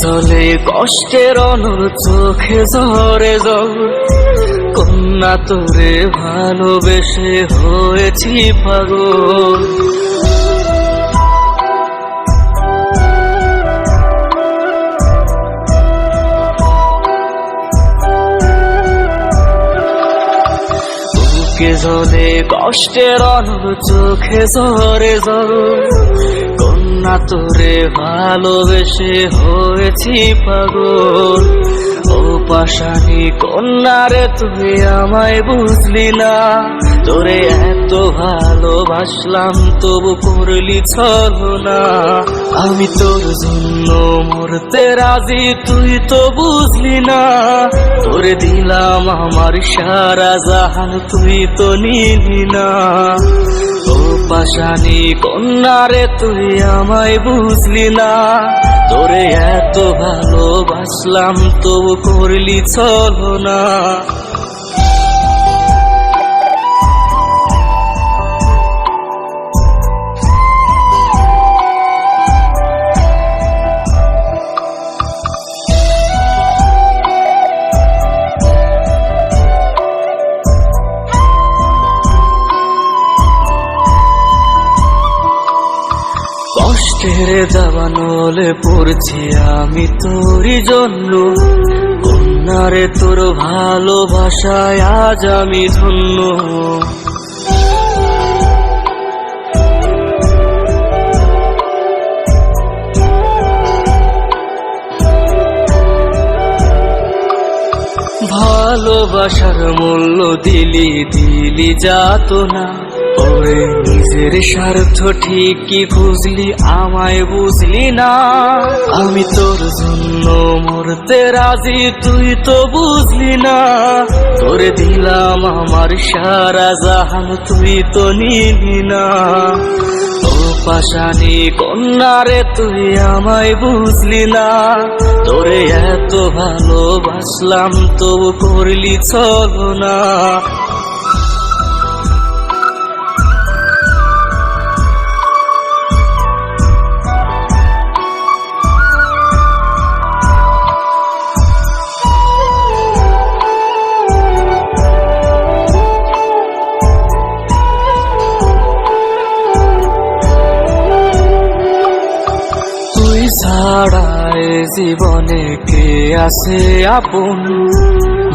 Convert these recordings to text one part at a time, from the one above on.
জলে কষ্টের অনল চোখে ঝরে জল, কন্যা তোরে ভালোবেসে হয়েছি পাগল। বুকে জলে কষ্টের অনল চোখে ঝরে জল, কন্যা তোরে ভালোবেসে হয়েছি পাগল। ও পাশানি কন্যা রে তুই আমায় বুঝলি না, তোরে এত ভালোবাসলাম তবু করলি ছলনা। আমি তোর জন্য মরতে রাজি তুই তো বুঝলি না, তোরে দিলাম আমার সারা জাহান তুই তো নিলি না। ও পাশানি কন্যা রে তুই আমায় বুঝলি না, তোরে এত ভালোবাসলাম তবু করলি ছলনা। কষ্টের দাবানলে পড়ছি আমি তোরই জন্য, কন্যারে তোর ভালোবাসায় আজ আমি ধন্য। ভালোবাসার মূল্য দিলি দিলি যাতনা, ওরে নিজের স্বার্থ ঠিকই খুঁজলি আমায় বুঝলি না। আমি তোর জন্য মরতে রাজি তুই তো বুঝলি না, তোরে দিলাম আমার সারা জাহান তুই তো নিলি না। ও পাশানি কন্যা রে তুই আমায় বুঝলি না, তোরে এত ভালোবাসলাম তবু করলি ছলনা। ছাড়ায় জীবনে কে আছে আপন,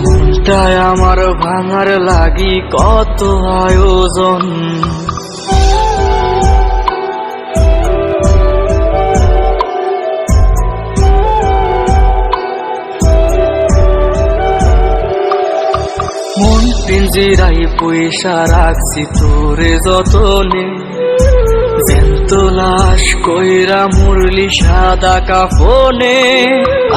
মনটায় আমার ভাঙার লাগি কত আয়োজন। মন পিঞ্জিরাই পয়সা রাখছি তোরে যতনে, জ্যান্ত লাশ কইরা মুরলি সাদা কাফনে।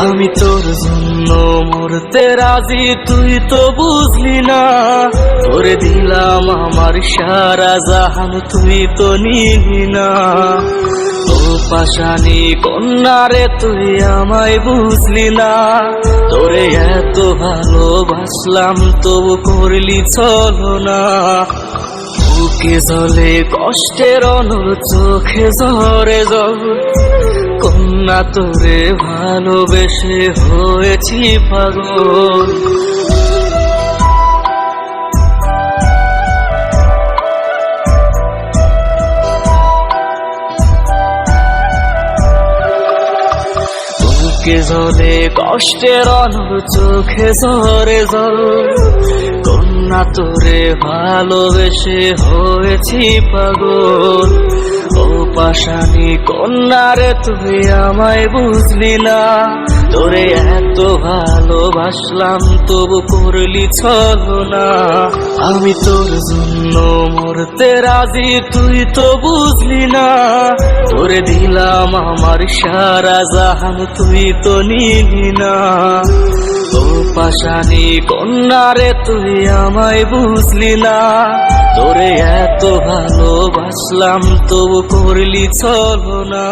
আমি তোর জন্য মরতে রাজি তুই তো বুঝলি না, তোরে দিলাম আমার সারা জাহান তুই তো নিলি না। ও পাশানি কন্যা রে তুই আমায় বুঝলি না, তোরে এত ভালোবাসলাম তবু করলি ছলনা। বুকে জলে কষ্টের অনল চোখে ঝরে জল, কন্যা তোরে ভালোবেসে হয়েছি পাগল। বুকে জলে কষ্টের অনল চোখে ঝরে জল, কন্যা তোরে ভালোবেসে হয়েছি পাগল। ও পাশানি কন্যা রে তুই আমায় বুঝলি না, তোরে এত ভালোবাসলাম তবু করলি ছলনা। আমি তোর জন্য মরতে রাজি তুই তো বুঝলি না, তোরে দিলাম আমার সারা জাহান তুই তো নিলি না। ও পাশানি কন্যা রে তুই আমায় বুঝলি না, তোরে এত ভালোবাসলাম তবু করলি ছলনা।